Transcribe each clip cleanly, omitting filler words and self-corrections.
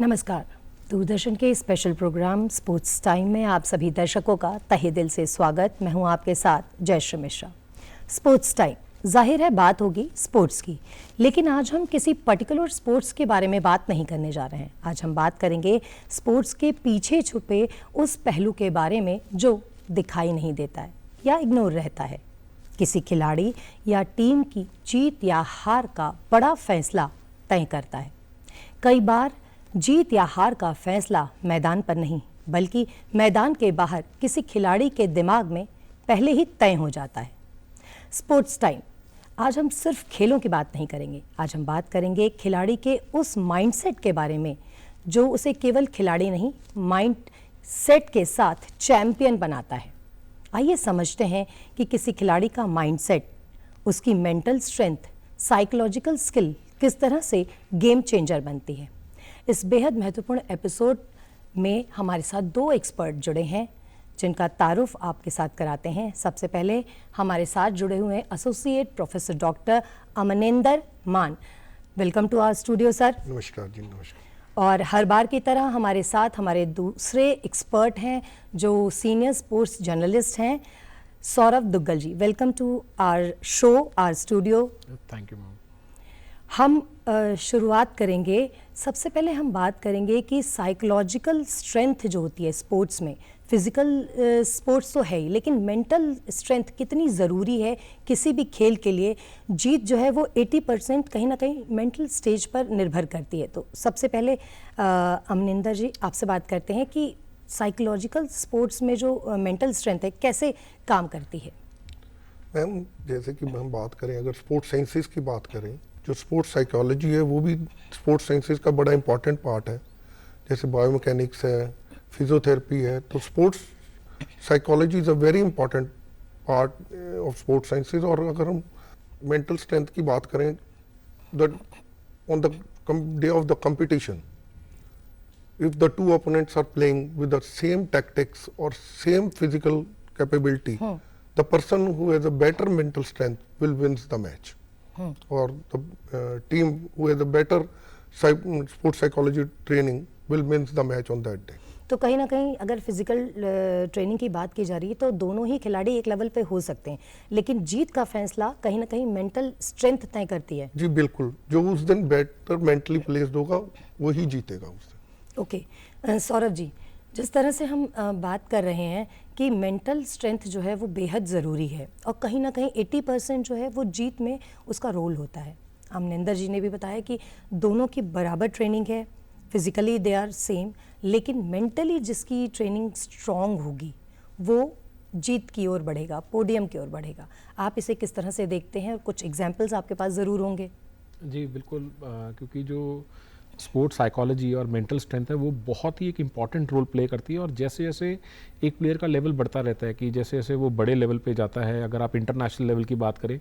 नमस्कार। दूरदर्शन के special programme sports time में आप सभी दर्शकों का तहे दिल से स्वागत। मैं हूं आपके साथ जयश्री मिश्रा। स्पोर्ट्स टाइम, जाहिर है बात होगी स्पोर्ट्स की, लेकिन आज हम किसी पर्टिकुलर स्पोर्ट्स के बारे में बात नहीं करने जा रहे हैं। आज हम बात करेंगे स्पोर्ट्स के पीछे छुपे उस पहलू के बारे में जो दिखाई नहीं देता है या इग्नोर रहता है। किसी खिलाड़ी या टीम की जीत या हार का बड़ा फैसला तय करता है। कई बार जीत या हार का फैसला मैदान पर नहीं बल्कि मैदान के बाहर किसी खिलाड़ी के दिमाग में पहले ही तय हो जाता है। स्पोर्ट्स टाइम, आज हम सिर्फ खेलों की बात नहीं करेंगे। आज हम बात करेंगे खिलाड़ी के उस माइंडसेट के बारे में जो उसे केवल खिलाड़ी नहीं, माइंड सेट के साथ चैंपियन बनाता है। आइए समझते हैं कि किसी खिलाड़ी का माइंडसेट, उसकी मेंटल स्ट्रेंथ, साइकोलॉजिकल स्किल किस तरह से गेम चेंजर बनती है। इस बेहद महत्वपूर्ण एपिसोड में हमारे साथ दो एक्सपर्ट जुड़े हैं जिनका तारुफ आपके साथ कराते हैं। सबसे पहले हमारे साथ जुड़े हुए हैं associate professor doctor Amanender Mann. Welcome to our studio sir. नमस्कार जी। नमस्कार। और हर बार की तरह हमारे साथ हमारे दूसरे एक्सपर्ट हैं जो सीनियर स्पोर्ट्स जर्नलिस्ट हैं, Saurabh Duggal ji. Welcome to our show, our studio. Thank you ma'am. हम शुरुआत करेंगे, सबसे पहले हम बात करेंगे कि साइकोलॉजिकल स्ट्रेंथ जो होती है स्पोर्ट्स में, फिजिकल स्पोर्ट्स तो है ही, लेकिन मेंटल स्ट्रेंथ कितनी ज़रूरी है किसी भी खेल के लिए। जीत जो है वो 80% कहीं ना कहीं मेंटल स्टेज पर निर्भर करती है। तो सबसे पहले अमनिंदर जी आपसे बात करते हैं कि साइकोलॉजिकल स्पोर्ट्स में जो मेंटल स्ट्रेंथ है कैसे काम करती है। मैम, जैसे कि हम बात करें, अगर स्पोर्ट्स साइंसेस की बात करें, जो स्पोर्ट्स साइकोलॉजी है वो भी स्पोर्ट्स साइंसेस का बड़ा इंपॉर्टेंट पार्ट है। जैसे बायोमैकेनिक्स है, फिजियोथेरेपी है, तो sports psychology is a very important part of sports sciences. और अगर हम मेंटल स्ट्रेंथ की बात करें, on the day of the competition, if the two opponents are playing with the same tactics or same physical capability, the person who has a better mental strength will wins the match. Or the team who has a better sports psychology training will wins the match on that day. तो कहीं ना कहीं अगर physical training की बात की जा रही है तो दोनों ही खिलाड़ी एक लेवल पे हो सकते हैं, लेकिन जीत का फैसला कहीं ना कहीं मेंटल स्ट्रेंथ तय करती है। जी बिल्कुल, जो उस दिन बेटर मेंटली प्लेस्ड होगा वही जीतेगा उस दिन। ओके सौरभ जी, जिस तरह से हम बात कर रहे हैं कि मेंटल स्ट्रेंथ जो है वो बेहद ज़रूरी है और कहीं ना कहीं 80% जो है वो जीत में उसका रोल होता है। अमनिंदर जी ने भी बताया कि दोनों की बराबर ट्रेनिंग है, फिजिकली दे आर सेम, लेकिन मेंटली जिसकी ट्रेनिंग स्ट्रॉन्ग होगी वो जीत की ओर बढ़ेगा, पोडियम की ओर बढ़ेगा। आप इसे किस तरह से देखते हैं और कुछ एग्जाम्पल्स आपके पास ज़रूर होंगे। जी बिल्कुल, क्योंकि जो स्पोर्ट्स साइकोलॉजी और मेंटल स्ट्रेंथ है वो बहुत ही एक इम्पॉर्टेंट रोल प्ले करती है। और जैसे जैसे एक प्लेयर का लेवल बढ़ता रहता है, कि जैसे जैसे वो बड़े लेवल पे जाता है, अगर आप इंटरनेशनल लेवल की बात करें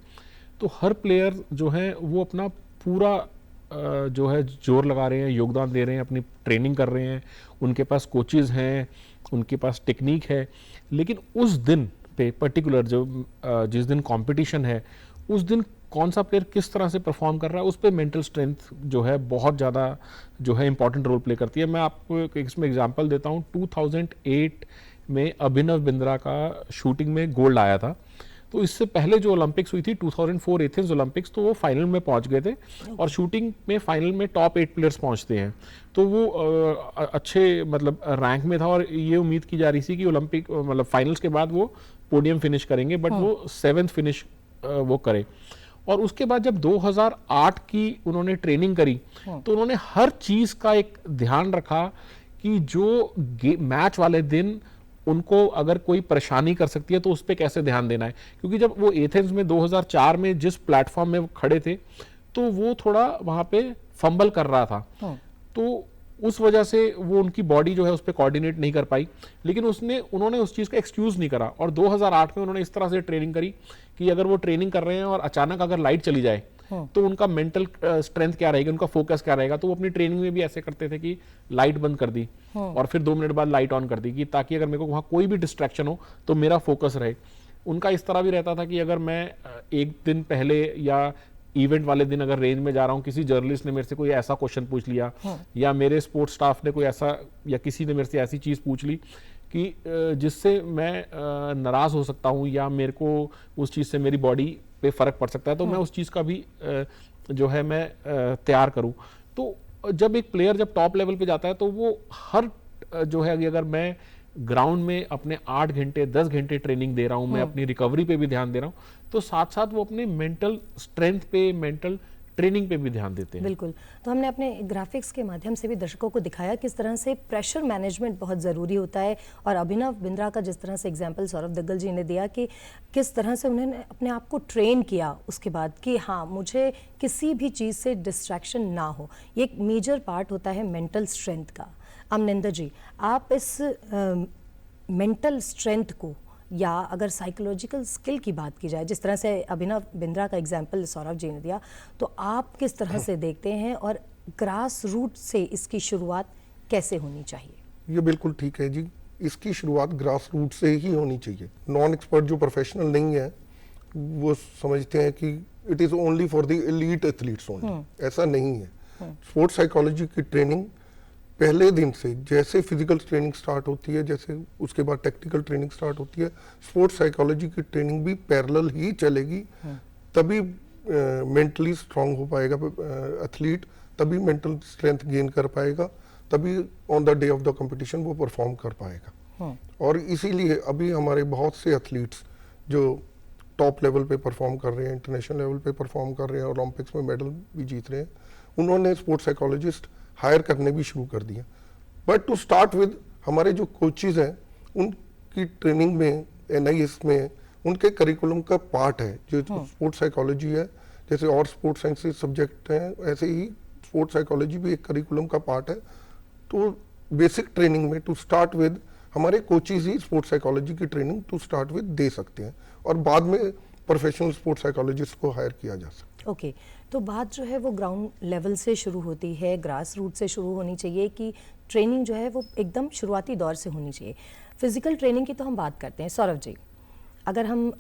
तो हर प्लेयर जो है वो अपना पूरा जो है जोर लगा रहे हैं, योगदान दे रहे हैं, अपनी ट्रेनिंग कर रहे हैं, उनके पास कोचेज़ हैं, उनके पास टेक्निक है। लेकिन उस दिन पे पर्टिकुलर जो जिस दिन कंपटीशन है उस दिन कौन सा प्लेयर किस तरह से परफॉर्म कर रहा है उस पर मेंटल स्ट्रेंथ जो है बहुत ज़्यादा जो है इंपॉर्टेंट रोल प्ले करती है। मैं आपको इसमें एग्जांपल देता हूँ। 2008 में अभिनव बिंद्रा का शूटिंग में गोल्ड आया था। तो इससे पहले जो ओलंपिक्स हुई थी 2004 एथेंस ओलंपिक्स, तो वो फाइनल में पहुंच गए थे और शूटिंग में फाइनल में टॉप 8 प्लेयर्स पहुंचते हैं। तो वो अच्छे मतलब रैंक में था और ये उम्मीद की जा रही थी कि ओलंपिक मतलब फाइनल्स के बाद वो पोडियम फिनिश करेंगे, बट वो 7th फिनिश वो करे। और उसके बाद जब 2008 की उन्होंने ट्रेनिंग करी तो उन्होंने हर चीज़ का एक ध्यान रखा कि जो मैच वाले दिन उनको अगर कोई परेशानी कर सकती है तो उस पर कैसे ध्यान देना है। क्योंकि जब वो एथेंस में 2004 में जिस प्लेटफॉर्म में वो खड़े थे तो वो थोड़ा वहाँ पे फंबल कर रहा था, तो उस वजह से वो उनकी बॉडी जो है उस पर कोऑर्डिनेट नहीं कर पाई। लेकिन उन्होंने उस चीज़ का एक्सक्यूज़ नहीं करा और 2008 में उन्होंने इस तरह से ट्रेनिंग करी कि अगर वो ट्रेनिंग कर रहे हैं और अचानक अगर लाइट चली जाए तो उनका मेंटल स्ट्रेंथ क्या रहेगी, उनका फोकस क्या रहेगा। तो वो अपनी ट्रेनिंग में भी ऐसे करते थे कि लाइट बंद कर दी और फिर 2 मिनट बाद लाइट ऑन कर दी, कि ताकि अगर मेरे को वहाँ कोई भी डिस्ट्रैक्शन हो तो मेरा फोकस रहे। उनका इस तरह भी रहता था कि अगर मैं एक दिन पहले या इवेंट वाले दिन अगर रेंज में जा रहा हूँ, किसी जर्नलिस्ट ने मेरे से कोई ऐसा क्वेश्चन पूछ लिया, या मेरे स्पोर्ट्स स्टाफ ने कोई ऐसा, या किसी ने मेरे से ऐसी चीज़ पूछ ली कि जिससे मैं नाराज़ हो सकता हूँ, या मेरे को उस चीज़ से मेरी बॉडी पे फ़र्क पड़ सकता है, तो मैं उस चीज़ का भी जो है मैं तैयार करूँ। तो जब एक प्लेयर जब टॉप लेवल पे जाता है तो वो हर जो है, अगर मैं ग्राउंड में अपने 8 घंटे 10 घंटे ट्रेनिंग दे रहा हूँ, मैं अपनी रिकवरी पे भी ध्यान दे रहा हूँ, तो साथ साथ वो अपने मेंटल स्ट्रेंथ पे, मेंटल ट्रेनिंग पे भी ध्यान देते हैं। बिल्कुल। तो हमने अपने ग्राफिक्स के माध्यम से भी दर्शकों को दिखाया किस तरह से प्रेशर मैनेजमेंट बहुत ज़रूरी होता है, और अभिनव बिंद्रा का जिस तरह से एग्जाम्पल सौरभ दग्गल जी ने दिया कि किस तरह से उन्होंने अपने आप को ट्रेन किया उसके बाद कि हाँ, मुझे किसी भी चीज़ से डिस्ट्रैक्शन ना हो। ये एक मेजर पार्ट होता है मेंटल स्ट्रेंथ का। अमनिंदर जी, आप इस मेंटल स्ट्रेंथ को, या अगर साइकोलॉजिकल स्किल की बात की जाए, जिस तरह से अभिनव बिंद्रा का एग्जाम्पल सौरभ जी ने दिया, तो आप किस तरह से देखते हैं, और ग्रास रूट से इसकी शुरुआत कैसे होनी चाहिए? ये बिल्कुल ठीक है जी, इसकी शुरुआत ग्रास रूट से ही होनी चाहिए। नॉन एक्सपर्ट जो प्रोफेशनल नहीं है वो समझते हैं कि it is only for the elite athletes only, ऐसा नहीं है। स्पोर्ट्स साइकोलॉजी की ट्रेनिंग पहले दिन से, जैसे फिजिकल ट्रेनिंग स्टार्ट होती है, जैसे उसके बाद टेक्निकल ट्रेनिंग स्टार्ट होती है, स्पोर्ट्स साइकोलॉजी की ट्रेनिंग भी पैरेलल ही चलेगी। तभी मेंटली स्ट्रांग हो पाएगा एथलीट, तभी मेंटल स्ट्रेंथ गेन कर पाएगा, तभी on the day of the competition वो परफॉर्म कर पाएगा। और इसीलिए अभी हमारे बहुत से एथलीट्स जो टॉप लेवल पे परफॉर्म कर रहे हैं, इंटरनेशनल लेवल पे परफॉर्म कर रहे हैं, ओलंपिक्स में मेडल भी जीत रहे हैं, उन्होंने स्पोर्ट्स साइकोलॉजिस्ट हायर करने भी शुरू कर दिया। बट टू स्टार्ट विद, हमारे जो कोचेज हैं उनकी ट्रेनिंग में, NIS में, उनके करिकुलम का पार्ट है जो स्पोर्ट्स साइकोलॉजी है। जैसे और स्पोर्ट्स साइंसेज सब्जेक्ट हैं, ऐसे ही स्पोर्ट्स साइकोलॉजी भी एक करिकुलम का पार्ट है। तो बेसिक ट्रेनिंग में टू स्टार्ट विद हमारे कोचेज ही स्पोर्ट्स साइकोलॉजी की ट्रेनिंग टू स्टार्ट विद दे सकते हैं, और बाद में प्रोफेशनल स्पोर्ट्स साइकोलॉजिस्ट को हायर किया जा सकता है। ओके, तो बात जो है वो ग्राउंड लेवल से शुरू होती है, ग्रास रूट से शुरू होनी चाहिए कि ट्रेनिंग जो है वो एकदम शुरुआती दौर से होनी चाहिए। फिजिकल ट्रेनिंग की तो हम बात करते हैं। सौरभ जी, अगर हम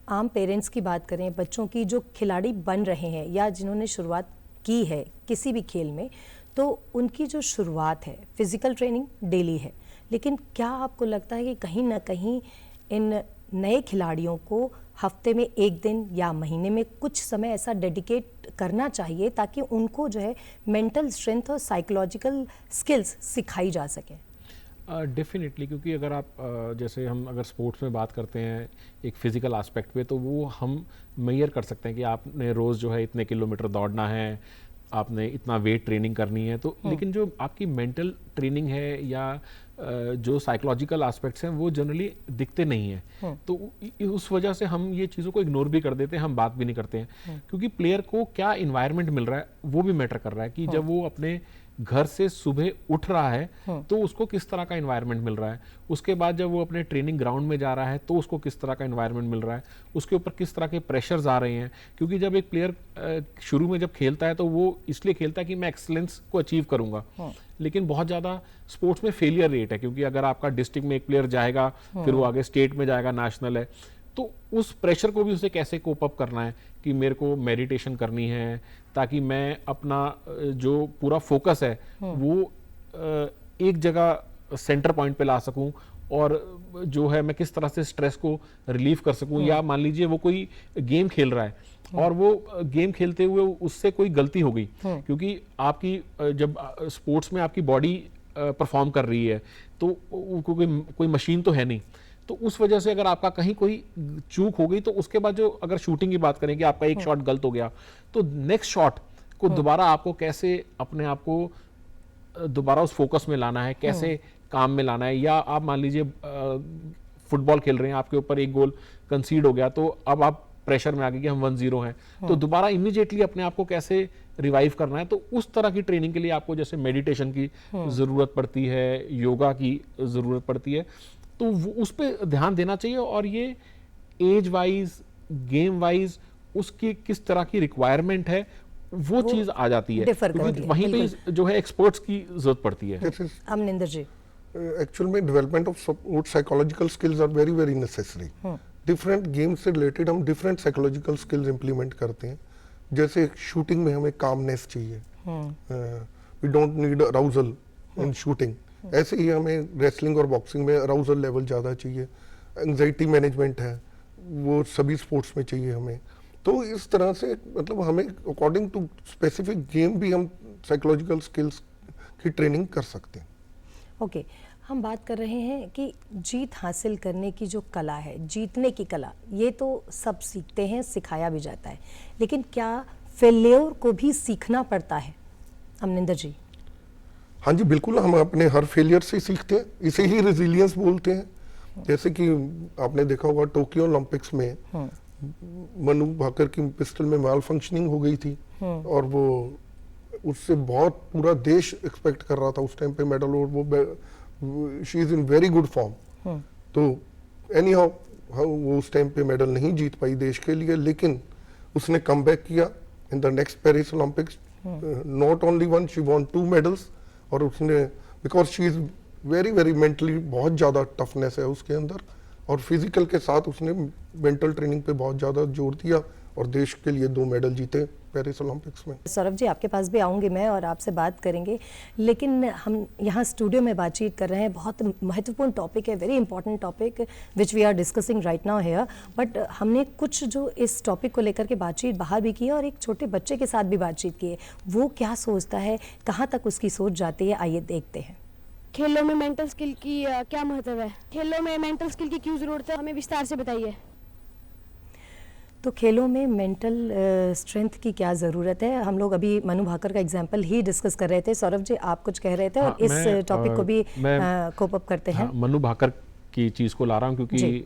आम पेरेंट्स की बात करें, बच्चों की जो खिलाड़ी बन रहे हैं या जिन्होंने शुरुआत की है किसी भी खेल में, तो उनकी जो शुरुआत है फिजिकल ट्रेनिंग डेली है, लेकिन क्या आपको लगता है कि कहीं ना कहीं इन नए खिलाड़ियों को हफ्ते में एक दिन या महीने में कुछ समय ऐसा डेडिकेट करना चाहिए ताकि उनको जो है मेंटल स्ट्रेंथ और साइकोलॉजिकल स्किल्स सिखाई जा सके? डेफिनेटली, क्योंकि अगर आप जैसे हम अगर स्पोर्ट्स में बात करते हैं एक फिजिकल एस्पेक्ट पे, तो वो हम मेजर कर सकते हैं कि आपने रोज़ जो है इतने किलोमीटर दौड़ना है, आपने इतना वेट ट्रेनिंग करनी है। तो लेकिन जो आपकी मेंटल ट्रेनिंग है या जो साइकोलॉजिकल एस्पेक्ट्स हैं वो जनरली दिखते नहीं हैं। तो उस वजह से हम ये चीज़ों को इग्नोर भी कर देते हैं, हम बात भी नहीं करते हैं, क्योंकि प्लेयर को क्या इन्वायरमेंट मिल रहा है वो भी मैटर कर रहा है कि जब वो अपने घर से सुबह उठ रहा है तो उसको किस तरह का एनवायरनमेंट मिल रहा है, उसके बाद जब वो अपने ट्रेनिंग ग्राउंड में जा रहा है तो उसको किस तरह का एनवायरनमेंट मिल रहा है, उसके ऊपर किस तरह के प्रेशर्स आ रहे हैं। क्योंकि जब एक प्लेयर शुरू में जब खेलता है तो वो इसलिए खेलता है कि मैं एक्सीलेंस को अचीव करूंगा, लेकिन बहुत ज़्यादा स्पोर्ट्स में फेलियर रेट है, क्योंकि अगर आपका डिस्ट्रिक्ट में एक प्लेयर जाएगा फिर वो आगे स्टेट में जाएगा, नेशनल है, तो उस प्रेशर को भी उसे कैसे कोप अप करना है कि मेरे को मेडिटेशन करनी है ताकि मैं अपना जो पूरा फोकस है वो एक जगह सेंटर पॉइंट पे ला सकूं, और जो है मैं किस तरह से स्ट्रेस को रिलीव कर सकूं। या मान लीजिए वो कोई गेम खेल रहा है और वो गेम खेलते हुए उससे कोई गलती हो गई, क्योंकि आपकी जब स्पोर्ट्स में आपकी बॉडी परफॉर्म कर रही है तो कोई मशीन तो है नहीं, तो उस वजह से अगर आपका कहीं कोई चूक हो गई तो उसके बाद जो अगर शूटिंग की बात करें कि आपका एक शॉट गलत हो गया तो नेक्स्ट शॉट को दोबारा आपको कैसे अपने आप को दोबारा उस फोकस में लाना है, कैसे काम में लाना है। या आप मान लीजिए फुटबॉल खेल रहे हैं, आपके ऊपर एक गोल कंसीड हो गया तो अब आप प्रेशर में आ गए कि हम 1-0 हैं, तो दोबारा इमीडिएटली अपने आप को कैसे रिवाइव करना है। तो उस तरह की ट्रेनिंग के लिए आपको जैसे मेडिटेशन की जरूरत पड़ती है, योगा की जरूरत पड़ती है, तो उस पर ध्यान देना चाहिए। और ये एज वाइज, गेम वाइज उसकी किस तरह की रिक्वायरमेंट है वो चीज आ जाती है, क्योंकि वहीं पे जो है एक्सपर्ट्स की जरूरत पड़ती है। अमनिंदर जी, एक्चुअल में development of support psychological skills are very very necessary. Different games से रिलेटेड हम डिफरेंट साइकोलॉजिकल स्किल्स इंप्लीमेंट करते हैं, जैसे शूटिंग में हमें कामनेस चाहिए, we don't need arousal in shooting, ऐसे ही हमें रेसलिंग और बॉक्सिंग में अराउजल लेवल ज़्यादा चाहिए। एंजाइटी मैनेजमेंट है वो सभी स्पोर्ट्स में चाहिए हमें। तो इस तरह से मतलब हमें अकॉर्डिंग टू स्पेसिफिक गेम भी हम साइकोलॉजिकल स्किल्स की ट्रेनिंग कर सकते हैं। ओके, हम बात कर रहे हैं कि जीत हासिल करने की जो कला है, जीतने की कला, ये तो सब सीखते हैं, सिखाया भी जाता है, लेकिन क्या फेल्योर को भी सीखना पड़ता है? अमनिंदर जी। हाँ जी बिल्कुल, हम अपने हर फेलियर से सीखते हैं, इसे ही रेजिलियंस बोलते हैं। जैसे कि आपने देखा होगा टोक्यो ओलंपिक्स में मनु भाकर की पिस्टल में माल फंक्शनिंग हो गई थी और वो उससे बहुत पूरा देश एक्सपेक्ट कर रहा था उस टाइम पे मेडल, और वो she is in very good form. तो एनी हाउ वो उस टाइम पे मेडल नहीं जीत पाई देश के लिए, लेकिन उसने कम बैक किया in the next Paris Olympics. Not only one, she von 2 medals. और उसने because she is very very mentally बहुत ज़्यादा टफनेस है उसके अंदर, और फिजिकल के साथ उसने मेंटल ट्रेनिंग पे बहुत ज़्यादा जोर दिया और देश के लिए 2 मेडल जीते पेरिस ओलंपिक्स में। सौरभ जी, आपके पास भी आऊँगी मैं और आपसे बात करेंगे, लेकिन हम यहाँ स्टूडियो में बातचीत कर रहे हैं, बहुत महत्वपूर्ण टॉपिक है, very important topic which we are discussing right now here. But हमने कुछ जो इस टॉपिक को लेकर के बातचीत बाहर भी की है और एक छोटे बच्चे के साथ भी बातचीत की है। वो क्या सोचता है, कहाँ तक उसकी सोच जाती है, आइए देखते हैं। खेलों में मेंटल स्किल की क्या महत्व है? खेलों में मेंटल स्किल की क्यों ज़रूरत है, हमें विस्तार से बताइए। तो खेलों में मेंटल स्ट्रेंथ की क्या ज़रूरत है? हम लोग अभी मनु भाकर का एग्जांपल ही डिस्कस कर रहे थे। सौरभ जी, आप कुछ कह रहे थे और इस टॉपिक को भी कोप अप करते हैं। मनु भाकर की चीज़ को ला रहा हूँ क्योंकि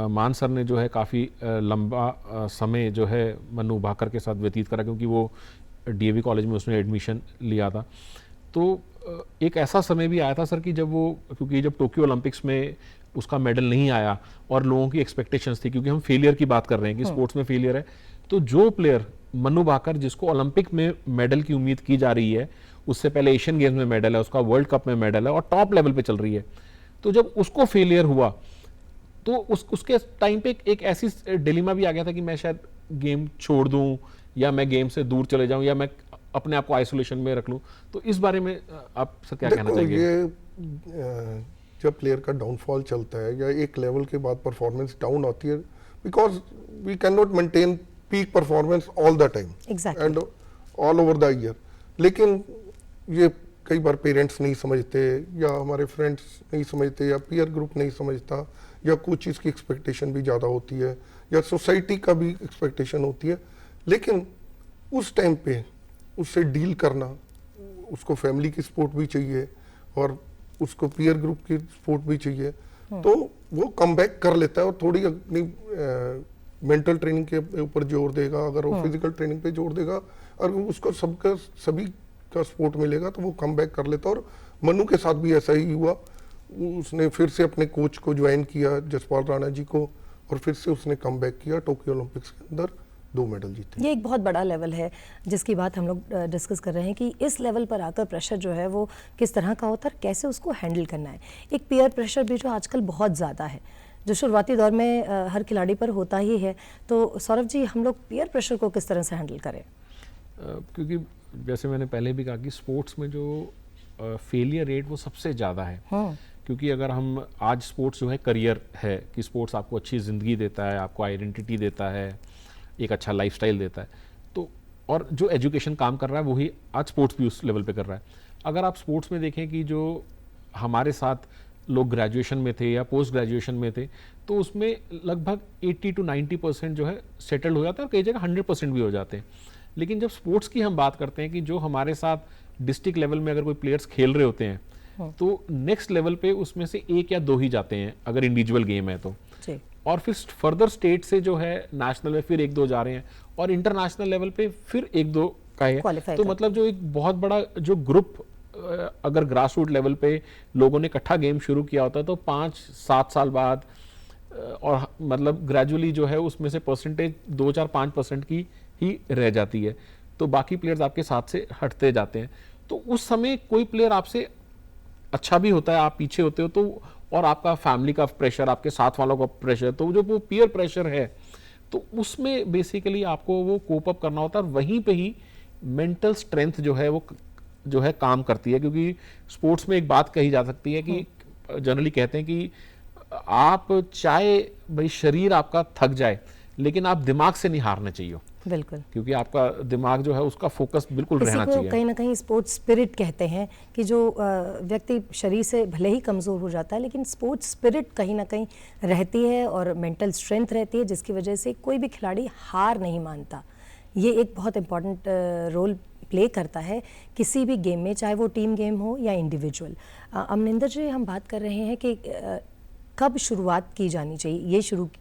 मान सर ने जो है काफ़ी लंबा समय जो है मनु भाकर के साथ व्यतीत करा, क्योंकि वो डीएवी कॉलेज में उसने एडमिशन लिया था। तो एक ऐसा समय भी आया था सर कि जब वो, क्योंकि जब टोक्यो ओलंपिक्स में उसका मेडल नहीं आया और लोगों की एक्सपेक्टेशंस थी, क्योंकि हम फेलियर की बात कर रहे हैं कि स्पोर्ट्स में फेलियर है, तो जो प्लेयर मनु भाकर जिसको ओलंपिक में मेडल की उम्मीद की जा रही है, उससे पहले एशियन गेम्स में मेडल है, उसका वर्ल्ड कप में मेडल है और टॉप लेवल पे चल रही है, तो जब उसको फेलियर हुआ तो उसके टाइम पे एक ऐसी डिलेमा भी आ गया था कि मैं शायद गेम छोड़ दूं या मैं गेम से दूर चले जाऊं या मैं अपने आप को आइसोलेशन में रख लूं। तो इस बारे में आप सर क्या कहना चाहेंगे? ये जब प्लेयर का डाउनफॉल चलता है या एक लेवल के बाद परफॉर्मेंस डाउन आती है, because we can not maintain peak performance all the time and all over the year. लेकिन ये कई बार पेरेंट्स नहीं समझते या हमारे फ्रेंड्स नहीं समझते या पीयर ग्रुप नहीं समझता या कोचिज की एक्सपेक्टेशन भी ज़्यादा होती है या सोसाइटी का भी एक्सपेक्टेशन होती है। लेकिन उस टाइम पे उससे डील करना, उसको फैमिली की सपोर्ट भी चाहिए और उसको पीयर ग्रुप की सपोर्ट भी चाहिए, तो वो कम बैक कर लेता है और थोड़ी अपनी मेंटल ट्रेनिंग के ऊपर जोर देगा। अगर वो फिजिकल ट्रेनिंग पे जोर देगा और उसको सभी का सपोर्ट मिलेगा तो वो कम बैक कर लेता है। और मनु के साथ भी ऐसा ही हुआ, उसने फिर से अपने कोच को ज्वाइन किया, जसपाल राणा जी को, और फिर से उसने कम बैक किया, टोक्यो ओलंपिक्स के अंदर 2 मेडल जीते। ये एक बहुत बड़ा लेवल है जिसकी बात हम लोग डिस्कस कर रहे हैं कि इस लेवल पर आकर प्रेशर जो है वो किस तरह का होता है, कैसे उसको हैंडल करना है। एक पीयर प्रेशर भी जो आजकल बहुत ज़्यादा है, जो शुरुआती दौर में हर खिलाड़ी पर होता ही है। तो सौरभ जी, हम लोग पीयर प्रेशर को किस तरह से हैंडल करें? क्योंकि जैसे मैंने पहले भी कहा कि स्पोर्ट्स में जो फेलियर रेट वो सबसे ज़्यादा है। क्योंकि अगर हम आज स्पोर्ट्स जो है करियर है कि स्पोर्ट्स आपको अच्छी ज़िंदगी देता है, आपको आइडेंटिटी देता है, एक अच्छा लाइफस्टाइल देता है, तो और जो एजुकेशन काम कर रहा है वही आज स्पोर्ट्स भी उस लेवल पे कर रहा है। अगर आप स्पोर्ट्स में देखें कि जो हमारे साथ लोग ग्रेजुएशन में थे या पोस्ट ग्रेजुएशन में थे, तो उसमें लगभग 80 to 90% जो है सेटल्ड हो जाता है और कई जगह 100% भी हो जाते हैं। लेकिन जब स्पोर्ट्स की हम बात करते हैं कि जो हमारे साथ डिस्ट्रिक्ट लेवल में अगर कोई प्लेयर्स खेल रहे होते हैं तो नेक्स्ट लेवल पे उसमें से 1 या 2 ही जाते हैं अगर इंडिविजुअल गेम है तो, और फिर फर्दर स्टेट से जो है नेशनल में फिर 1-2 जा रहे हैं और इंटरनेशनल लेवल पे फिर 1-2 का है। तो मतलब जो एक बहुत बड़ा जो ग्रुप अगर ग्रास रूट लेवल पे लोगों ने इकट्ठा गेम शुरू किया होता है तो 5-7 साल बाद और मतलब ग्रेजुअली जो है उसमें से परसेंटेज 2-4-5% की ही रह जाती है, तो बाकी प्लेयर्स आपके साथ से हटते जाते हैं। तो उस समय कोई प्लेयर आपसे अच्छा भी होता है, आप पीछे होते हो, तो और आपका फैमिली का प्रेशर, आपके साथ वालों का प्रेशर, तो जो वो पीयर प्रेशर है तो उसमें बेसिकली आपको वो कोप अप करना होता है और वहीं पे ही मेंटल स्ट्रेंथ जो है वो जो है काम करती है। क्योंकि स्पोर्ट्स में एक बात कही जा सकती है कि जनरली कहते हैं कि आप चाहे भाई शरीर आपका थक जाए लेकिन आप दिमाग से नहीं हारने चाहिए, बिल्कुल। क्योंकि आपका दिमाग जो है उसका फोकस बिल्कुल इसी रहना को चाहिए। कहीं ना कहीं स्पोर्ट्स स्पिरिट कहते हैं कि जो व्यक्ति शरीर से भले ही कमज़ोर हो जाता है लेकिन स्पोर्ट्स स्पिरिट कहीं ना कहीं रहती है और मेंटल स्ट्रेंथ रहती है, जिसकी वजह से कोई भी खिलाड़ी हार नहीं मानता। ये एक बहुत इम्पॉर्टेंट रोल प्ले करता है किसी भी गेम में, चाहे वो टीम गेम हो या इंडिविजुअल। अमनिंदर जी, हम बात कर रहे हैं कि कब शुरुआत की जानी चाहिए।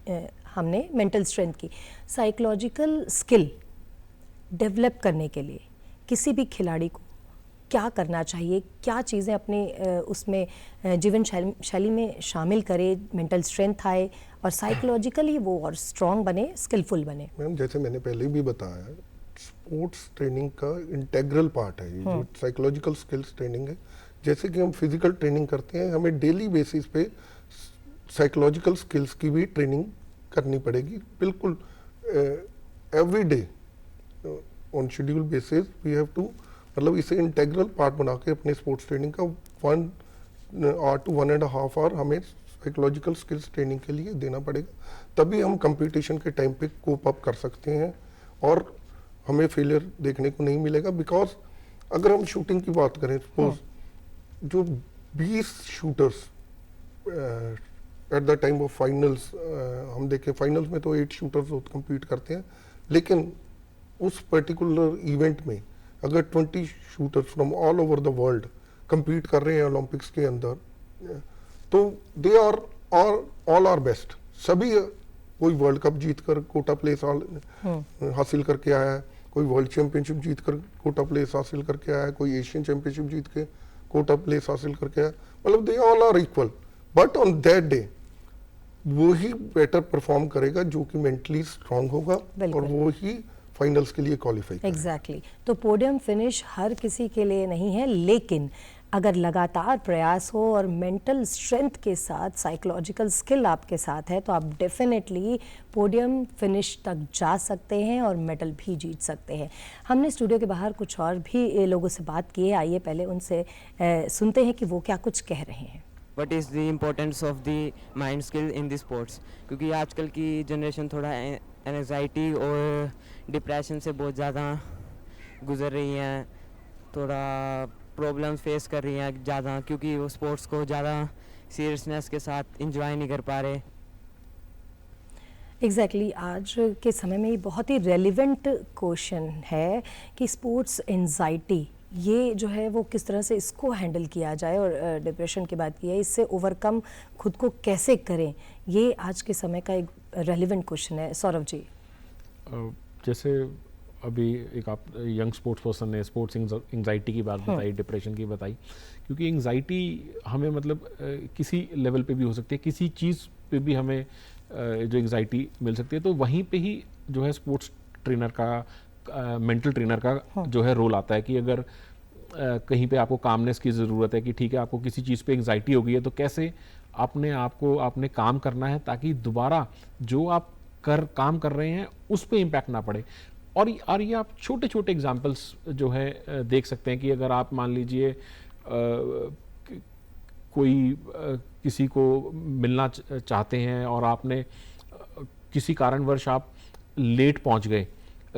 ये हमने मेंटल स्ट्रेंथ की। साइकोलॉजिकल स्किल डेवलप करने के लिए किसी भी खिलाड़ी को क्या करना चाहिए, क्या चीज़ें अपने उसमें जीवन शैली में शामिल करे, मेंटल स्ट्रेंथ आए और साइकोलॉजिकली वो और स्ट्रॉन्ग बने, स्किलफुल बने। मैम जैसे मैंने पहले भी बताया, स्पोर्ट्स ट्रेनिंग का इंटेग्रल पार्ट है ये जो साइकोलॉजिकल स्किल्स ट्रेनिंग है। जैसे कि हम फिजिकल ट्रेनिंग करते हैं, हमें डेली बेसिस पे साइकोलॉजिकल स्किल्स की भी ट्रेनिंग करनी पड़ेगी, बिल्कुल every day on schedule basis we have to, मतलब इसे इंटेग्रल पार्ट बना के अपने स्पोर्ट्स ट्रेनिंग का 1 आवर to 1.5 आवर हमें साइकोलॉजिकल स्किल्स ट्रेनिंग के लिए देना पड़ेगा, तभी हम कंपटीशन के टाइम पे कोप अप कर सकते हैं और हमें फेलियर देखने को नहीं मिलेगा। बिकॉज अगर हम शूटिंग की बात करें, सपोज जो 20 shooters at the time of finals, हम देखें फाइनल्स में तो 8 शूटर्स कम्पीट करते हैं, लेकिन उस पर्टिकुलर इवेंट में अगर 20 shooters from all over the world compete कर रहे हैं ओलंपिक्स के अंदर, तो they are all are best. सभी कोई वर्ल्ड कप जीत कर कोटा प्लेस हासिल करके आया है, कोई वर्ल्ड चैंपियनशिप जीत कर कोटा प्लेस हासिल करके आया है, कोई एशियन चैंपियनशिप जीत के कोटा प्लेस हासिल करके आया, मतलब they all are equal. But on that day वो ही बेटर परफॉर्म करेगा जो कि मेंटली स्ट्रांग होगा और वो ही फाइनल्स के लिए क्वालिफाई करेगा। एग्जैक्टली। तो पोडियम फिनिश हर किसी के लिए नहीं है, लेकिन अगर लगातार प्रयास हो और मेंटल स्ट्रेंथ के साथ साइकोलॉजिकल स्किल आपके साथ है तो आप डेफिनेटली पोडियम फिनिश तक जा सकते हैं और मेडल भी जीत सकते हैं। हमने स्टूडियो के बाहर कुछ और भी लोगों से बात की है, आइए पहले उनसे सुनते हैं कि वो क्या कुछ कह रहे हैं। What is the importance of the mind skill in the sports, क्योंकि आजकल की जनरेशन थोड़ा एंजाइटी और डिप्रेशन से बहुत ज़्यादा गुजर रही हैं, थोड़ा प्रॉब्लम फेस कर रही हैं ज़्यादा, क्योंकि वो स्पोर्ट्स को ज़्यादा सीरियसनेस के साथ इंजॉय नहीं कर पा रहे। एग्जैक्टली आज के समय में ये बहुत ही रेलिवेंट क्वेश्चन है कि स्पोर्ट्स एंजाइटी ये जो है वो किस तरह से इसको हैंडल किया जाए और डिप्रेशन की बात की है, इससे ओवरकम खुद को कैसे करें, ये आज के समय का एक रेलिवेंट क्वेश्चन है। सौरभ जी, जैसे अभी एक आप यंग स्पोर्ट्स पर्सन ने स्पोर्ट्स एंजाइटी की बात बताई, डिप्रेशन की बताई, क्योंकि एंजाइटी हमें मतलब किसी लेवल पे भी हो सकती है, किसी चीज़ पे भी हमें जो एंजाइटी मिल सकती है, तो वहीं पे ही जो है स्पोर्ट्स ट्रेनर का मेंटल ट्रेनर का जो है रोल आता है कि अगर कहीं पे आपको कामनेस की ज़रूरत है कि ठीक है आपको किसी चीज़ पे एंजाइटी हो गई है तो कैसे अपने आप को आपने काम करना है ताकि दोबारा जो आप काम कर रहे हैं उस पे इम्पैक्ट ना पड़े। और ये आप छोटे छोटे एग्जांपल्स जो है देख सकते हैं कि अगर आप मान लीजिए कोई किसी को मिलना चाहते हैं और आपने किसी कारणवश आप लेट पहुंच गए,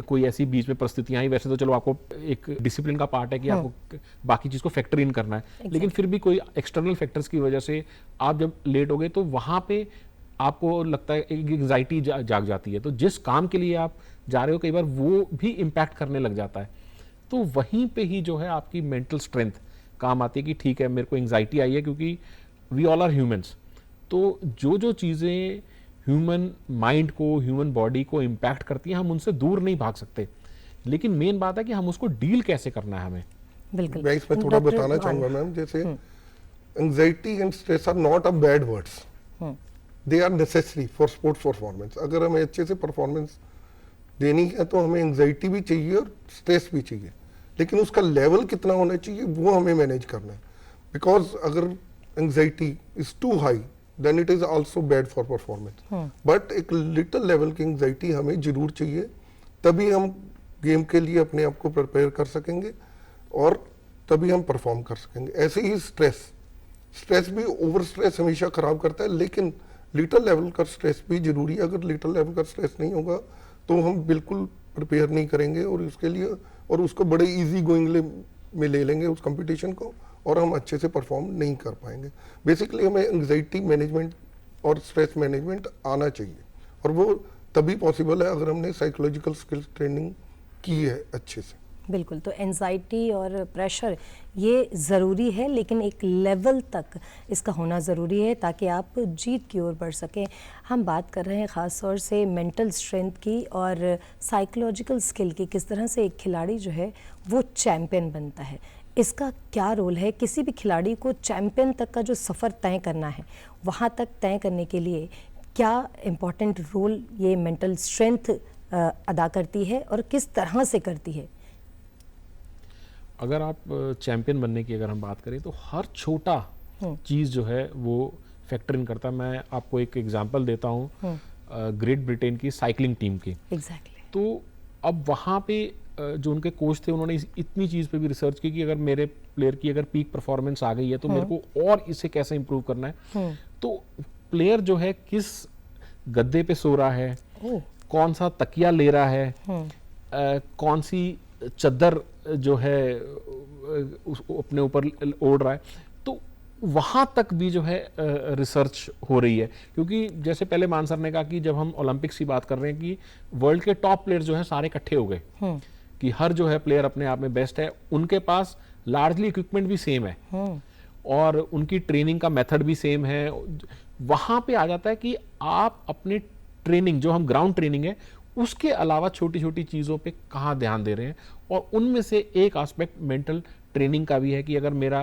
कोई ऐसी बीच में परिस्थितियां आई, वैसे तो चलो आपको एक डिसिप्लिन का पार्ट है कि आपको बाकी चीज़ को फैक्टर इन करना है, लेकिन फिर भी कोई एक्सटर्नल फैक्टर्स की वजह से आप जब लेट हो गए तो वहाँ पे आपको लगता है एक एंजाइटी जाग जाती है, तो जिस काम के लिए आप जा रहे हो कई बार वो भी इम्पैक्ट करने लग जाता है। तो वहीं पे ही जो है आपकी मेंटल स्ट्रेंथ काम आती है कि ठीक है मेरे को एंजाइटी आई है, क्योंकि वी ऑल आर ह्यूमंस, तो जो चीज़ें ह्यूमन माइंड को, ह्यूमन बॉडी को इम्पैक्ट करती हैं हम उनसे दूर नहीं भाग सकते, लेकिन मेन बात है कि हम उसको डील कैसे करना है हमें। बिल्कुल, मैं इसमें थोड़ा बताना चाहूँगा मैम, जैसे anxiety and stress are not a bad words, they are necessary for sports performance. अगर हमें अच्छे से परफॉर्मेंस देनी है तो हमें एंजाइटी भी चाहिए और स्ट्रेस भी चाहिए, लेकिन उसका लेवल कितना होना चाहिए वो हमें मैनेज करना है। बिकॉज अगर anxiety is too high then it is also bad for performance. But एक लिटिल लेवल की एंजाइटी हमें जरूर चाहिए, तभी हम गेम के लिए अपने आप को प्रिपेयर कर सकेंगे और तभी हम परफॉर्म कर सकेंगे। ऐसे ही स्ट्रेस भी, ओवर स्ट्रेस हमेशा खराब करता है, लेकिन लिटिल लेवल का स्ट्रेस भी जरूरी है। अगर लिटिल लेवल का स्ट्रेस नहीं होगा तो हम बिल्कुल प्रिपेयर नहीं करेंगे और उसके लिए और उसको बड़े इजी गोइंग में ले लेंगे उस कंपटीशन को, और हम अच्छे से परफॉर्म नहीं कर पाएंगे। बेसिकली हमें एंग्जाइटी मैनेजमेंट और स्ट्रेस मैनेजमेंट आना चाहिए, और वो तभी पॉसिबल है अगर हमने साइकोलॉजिकल स्किल्स ट्रेनिंग की है अच्छे से। बिल्कुल, तो एंजाइटी और प्रेशर ये ज़रूरी है, लेकिन एक लेवल तक इसका होना ज़रूरी है ताकि आप जीत की ओर बढ़ सकें। हम बात कर रहे हैं ख़ास तौर से मेंटल स्ट्रेंथ की और साइकोलॉजिकल स्किल की, किस तरह से एक खिलाड़ी जो है वो चैम्पियन बनता है। इसका क्या रोल है? किसी भी खिलाड़ी को चैम्पियन तक का जो सफ़र तय करना है, वहाँ तक तय करने के लिए क्या इम्पोर्टेंट रोल ये मेंटल स्ट्रेंथ अदा करती है और किस तरह से करती है? अगर आप चैंपियन बनने की अगर हम बात करें तो हर छोटा चीज़ जो है वो फैक्टर इन करता है। मैं आपको एक एग्जांपल देता हूँ ग्रेट ब्रिटेन की साइकिलिंग टीम की। एग्जैक्टली। तो अब वहाँ पे जो उनके कोच थे उन्होंने इतनी चीज़ पे भी रिसर्च की कि अगर मेरे प्लेयर की अगर पीक परफॉर्मेंस आ गई है तो मेरे को और इसे कैसे इम्प्रूव करना है। तो प्लेयर जो है किस गद्दे पे सो रहा है, कौन सा तकिया ले रहा है, कौन सी चद्दर जो है उसको अपने ऊपर ओढ़ रहा है, तो वहाँ तक भी जो है रिसर्च हो रही है। क्योंकि जैसे पहले मान सर ने कहा कि जब हम ओलंपिक्स की बात कर रहे हैं कि वर्ल्ड के टॉप प्लेयर जो है सारे इकट्ठे हो गए कि हर जो है प्लेयर अपने आप में बेस्ट है, उनके पास लार्जली इक्विपमेंट भी सेम है और उनकी ट्रेनिंग का मेथड भी सेम है। वहाँ पे आ जाता है कि आप अपने ट्रेनिंग जो हम ग्राउंड ट्रेनिंग है उसके अलावा छोटी छोटी चीज़ों पे कहाँ ध्यान दे रहे हैं, और उनमें से एक एस्पेक्ट मेंटल ट्रेनिंग का भी है कि अगर मेरा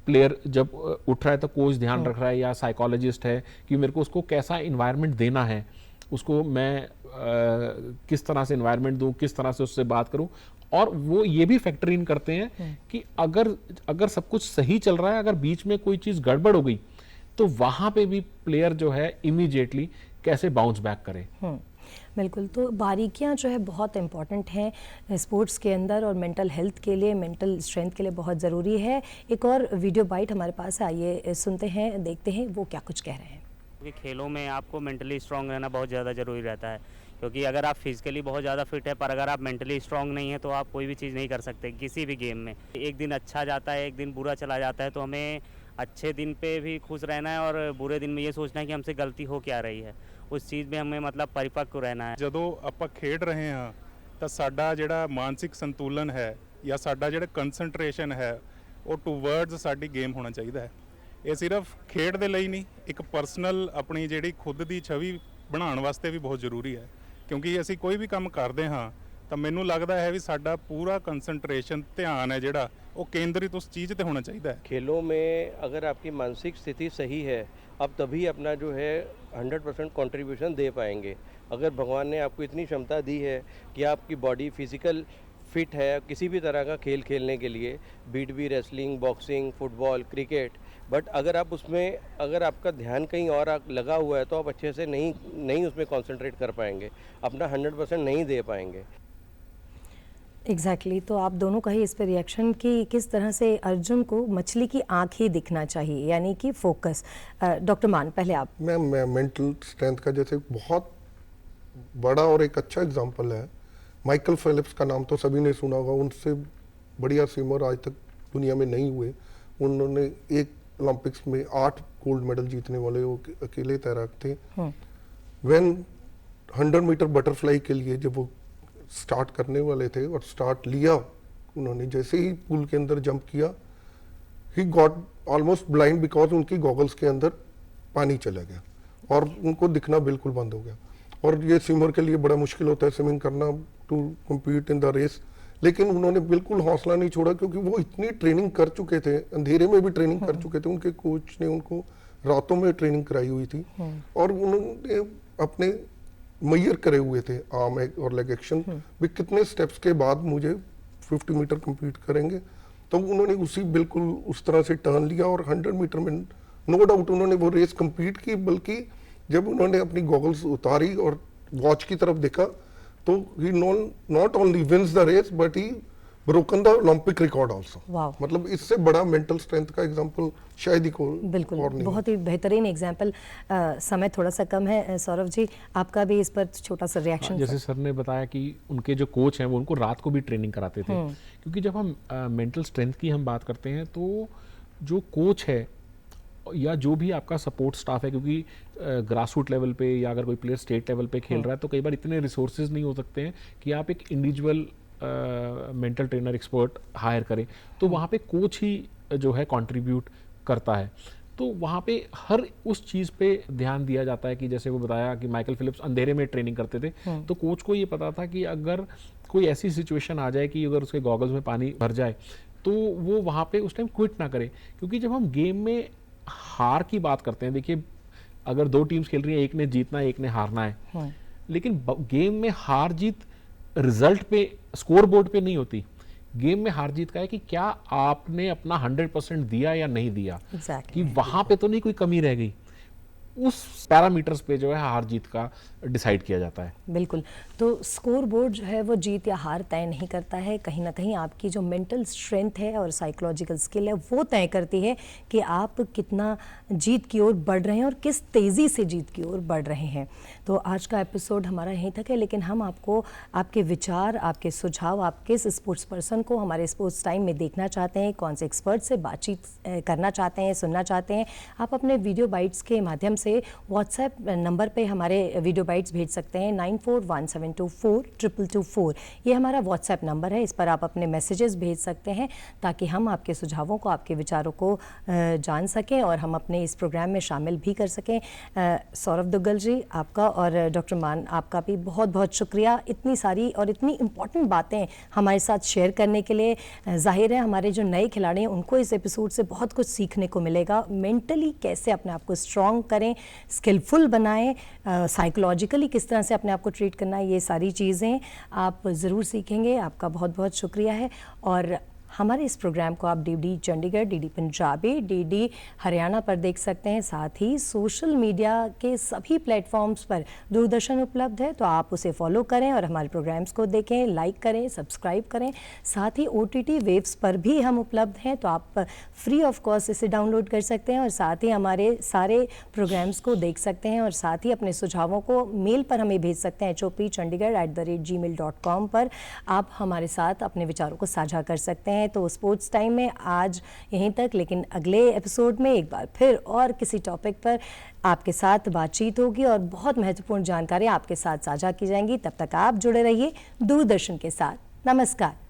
प्लेयर जब उठ रहा है तो कोच ध्यान रख रहा है या साइकोलॉजिस्ट है कि मेरे को उसको कैसा इन्वायरमेंट देना है, उसको मैं किस तरह से इन्वायरमेंट दूं, किस तरह से उससे बात करूं। और वो ये भी फैक्टर इन करते हैं कि अगर सब कुछ सही चल रहा है, अगर बीच में कोई चीज़ गड़बड़ हो गई तो वहाँ पे भी प्लेयर जो है इमीडिएटली कैसे बाउंस बैक करे। बिल्कुल, तो बारीकियां जो है बहुत इम्पॉर्टेंट हैं स्पोर्ट्स के अंदर और मेंटल हेल्थ के लिए, मेंटल स्ट्रेंथ के लिए बहुत ज़रूरी है। एक और वीडियो बाइट हमारे पास है, आइए सुनते हैं, देखते हैं वो क्या कुछ कह रहे हैं। क्योंकि खेलों में आपको मेंटली स्ट्रांग रहना बहुत ज़्यादा ज़रूरी रहता है, क्योंकि अगर आप फिजिकली बहुत ज़्यादा फिट है पर अगर आप मेंटली स्ट्रांग नहीं है तो आप कोई भी चीज़ नहीं कर सकते किसी भी गेम में। एक दिन अच्छा जाता है, एक दिन बुरा चला जाता है, तो हमें अच्छे दिन पे भी खुश रहना है और बुरे दिन में ये सोचना है कि हमसे गलती हो क्या रही है, उस चीज़ में हमें मतलब परिपक्व रहना है। ਜਦੋਂ ਆਪਾਂ ਖੇਡ ਰਹੇ ਹਾਂ ਤਾਂ ਸਾਡਾ ਜਿਹੜਾ ਮਾਨਸਿਕ ਸੰਤੁਲਨ ਹੈ ਜਾਂ ਸਾਡਾ ਜਿਹੜਾ ਕਨਸੈਂਟਰੇਸ਼ਨ ਹੈ ਉਹ ਟੂਵਰਡਸ ਸਾਡੀ ਗੇਮ ਹੋਣਾ ਚਾਹੀਦਾ ਹੈ। ਇਹ ਸਿਰਫ ਖੇਡ ਦੇ ਲਈ ਨਹੀਂ, ਇੱਕ ਪਰਸਨਲ ਆਪਣੀ ਜਿਹੜੀ ਖੁਦ ਦੀ ਛਵੀ ਬਣਾਉਣ ਵਾਸਤੇ ਵੀ ਬਹੁਤ ਜ਼ਰੂਰੀ ਹੈ, ਕਿਉਂਕਿ ਅਸੀਂ ਕੋਈ ਵੀ ਕੰਮ ਕਰਦੇ ਹਾਂ ਤਾਂ ਮੈਨੂੰ ਲੱਗਦਾ ਹੈ ਵੀ ਸਾਡਾ ਪੂਰਾ कंसंट्रेशन ध्यान है ਜਿਹੜਾ ਉਹ केंद्रित उस चीज़ पे होना चाहिए। खेलों में अगर आपकी मानसिक स्थिति सही है आप तभी अपना जो है 100% कंट्रीब्यूशन दे पाएंगे। अगर भगवान ने आपको इतनी क्षमता दी है कि आपकी बॉडी फिजिकल फिट है किसी भी तरह का खेल खेलने के लिए, बीट भी wrestling, boxing, football, cricket, but अगर आप उसमें अगर आपका ध्यान कहीं और लगा हुआ है तो आप अच्छे से नहीं उसमें कॉन्सेंट्रेट कर पाएंगे, अपना 100% नहीं दे पाएंगे। एग्जैक्टली तो आप दोनों का ही इस पर रिएक्शन कि किस तरह से अर्जुन को मछली की आंख ही दिखना चाहिए, यानी कि फोकस। डॉक्टर मान, पहले आप। मैं मेंटल स्ट्रेंथ का जैसे बहुत बड़ा और एक अच्छा एग्जांपल है, माइकल फेलिप्स का नाम तो सभी ने सुना होगा, उनसे बढ़िया स्विमर आज तक दुनिया में नहीं हुए। उन्होंने एक ओलंपिक्स में 8 गोल्ड मेडल जीतने वाले वो अकेले तैराक थे। व्हेन 100 मीटर बटरफ्लाई के लिए जब वो स्टार्ट करने वाले थे और स्टार्ट लिया उन्होंने, जैसे ही पूल के अंदर जंप किया he got almost blind because उनकी गॉगल्स के अंदर पानी चला गया और उनको दिखना बिल्कुल बंद हो गया। और ये स्विमर के लिए बड़ा मुश्किल होता है स्विमिंग करना to compete in the race, लेकिन उन्होंने बिल्कुल हौसला नहीं छोड़ा क्योंकि वो इतनी ट्रेनिंग कर चुके थे, अंधेरे में भी ट्रेनिंग कर चुके थे, उनके कोच ने उनको रातों में ट्रेनिंग कराई हुई थी और उन्होंने अपने मैयर करे हुए थे आर्म और लेग एक्शन भी कितने स्टेप्स के बाद मुझे 50 मीटर कंप्लीट करेंगे, तो उन्होंने उसी बिल्कुल उस तरह से टर्न लिया और 100 मीटर में नो डाउट उन्होंने वो रेस compete की, बल्कि जब उन्होंने अपनी गॉगल्स उतारी और वॉच की तरफ देखा तो he not only wins the race but he broken the Olympic record also. वाह। मतलब इससे बड़ा मेंटल स्ट्रेंथ का एग्जांपल शायद ही कोई बिल्कुल, और नहीं। बहुत ही बेहतरीन एग्जाम्पल। समय थोड़ा सा कम है, सौरभ जी आपका भी इस पर छोटा सा रिएक्शन। जैसे सर ने बताया कि उनके जो कोच हैं वो उनको रात को भी ट्रेनिंग कराते थे, क्योंकि जब हम मेंटल स्ट्रेंथ की हम बात करते हैं तो जो कोच है या जो भी आपका सपोर्ट स्टाफ है, क्योंकि ग्रास रूट लेवल पे या अगर कोई प्लेयर स्टेट लेवल पे खेल रहा है तो कई बार इतने रिसोर्सेज नहीं हो सकते हैं कि आप एक individual mental trainer expert hire करें, तो वहाँ पे कोच ही जो है कंट्रीब्यूट करता है। तो वहाँ पे हर उस चीज़ पे ध्यान दिया जाता है कि जैसे वो बताया कि माइकल फिलिप्स अंधेरे में ट्रेनिंग करते थे, तो कोच को ये पता था कि अगर कोई ऐसी सिचुएशन आ जाए कि अगर उसके गॉगल्स में पानी भर जाए तो वो वहाँ पे उस टाइम क्विट ना करे। क्योंकि जब हम गेम में हार की बात करते हैं, देखिए अगर दो टीम्स खेल रही हैं, एक ने जीतना है एक ने हारना है, लेकिन गेम में हार जीत रिजल्ट पे स्कोर बोर्ड पे नहीं होती। गेम में हार जीत का है कि क्या आपने अपना 100% दिया या नहीं दिया, कि वहां पे तो नहीं कोई कमी रह गई। उस पैरामीटर्स पे जो है हार जीत का डिसाइड किया जाता है। बिल्कुल, तो स्कोर बोर्ड जो है वो जीत या हार तय नहीं करता है, कहीं ना कहीं आपकी जो मेंटल स्ट्रेंथ है और साइकोलॉजिकल स्किल है वो तय करती है कि आप कितना जीत की ओर बढ़ रहे हैं और किस तेज़ी से जीत की ओर बढ़ रहे हैं। तो आज का एपिसोड हमारा यहीं तक है, लेकिन हम आपको आपके विचार, आपके सुझाव, आप किस स्पोर्ट्स पर्सन को हमारे स्पोर्ट्स टाइम में देखना चाहते हैं, कौन से एक्सपर्ट से बातचीत करना चाहते हैं, सुनना चाहते हैं, आप अपने वीडियो बाइट्स के माध्यम से व्हाट्सएप नंबर पे हमारे वीडियो बाइट्स भेज सकते हैं 9417242224। ये हमारा व्हाट्सएप नंबर है, इस पर आप अपने मैसेजेस भेज सकते हैं ताकि हम आपके सुझावों को, आपके विचारों को जान सकें और हम अपने इस प्रोग्राम में शामिल भी कर सकें। सौरभ दुग्गल जी आपका और डॉक्टर मान आपका भी बहुत बहुत शुक्रिया इतनी सारी और इतनी इम्पॉर्टेंट बातें हमारे साथ शेयर करने के लिए। जाहिर है हमारे जो नए खिलाड़ी हैं उनको इस एपिसोड से बहुत कुछ सीखने को मिलेगा। मेंटली कैसे अपने आप को स्ट्रॉन्ग करें, स्किलफुल बनाएं, साइकोलॉजिकली किस तरह से अपने आप को ट्रीट करना है, ये सारी चीज़ें आप ज़रूर सीखेंगे। आपका बहुत बहुत शुक्रिया है। और हमारे इस प्रोग्राम को आप DD Chandigarh, DD Punjabi, DD Haryana पर देख सकते हैं। साथ ही सोशल मीडिया के सभी प्लेटफॉर्म्स पर दूरदर्शन उपलब्ध है, तो आप उसे फॉलो करें और हमारे प्रोग्राम्स को देखें, लाइक करें, सब्सक्राइब करें। साथ ही OTT वेव्स पर भी हम उपलब्ध हैं, तो आप फ्री ऑफ कॉस्ट इसे डाउनलोड कर सकते हैं और साथ ही हमारे सारे प्रोग्राम्स को देख सकते हैं। और साथ ही अपने सुझावों को मेल पर हमें भेज सकते हैं hopchandigarh@gmail.com पर। आप हमारे साथ अपने विचारों को साझा कर सकते हैं। तो स्पोर्ट्स टाइम में आज यहीं तक, लेकिन अगले एपिसोड में एक बार फिर और किसी टॉपिक पर आपके साथ बातचीत होगी और बहुत महत्वपूर्ण जानकारी आपके साथ साझा की जाएंगी। तब तक आप जुड़े रहिए दूरदर्शन के साथ। नमस्कार।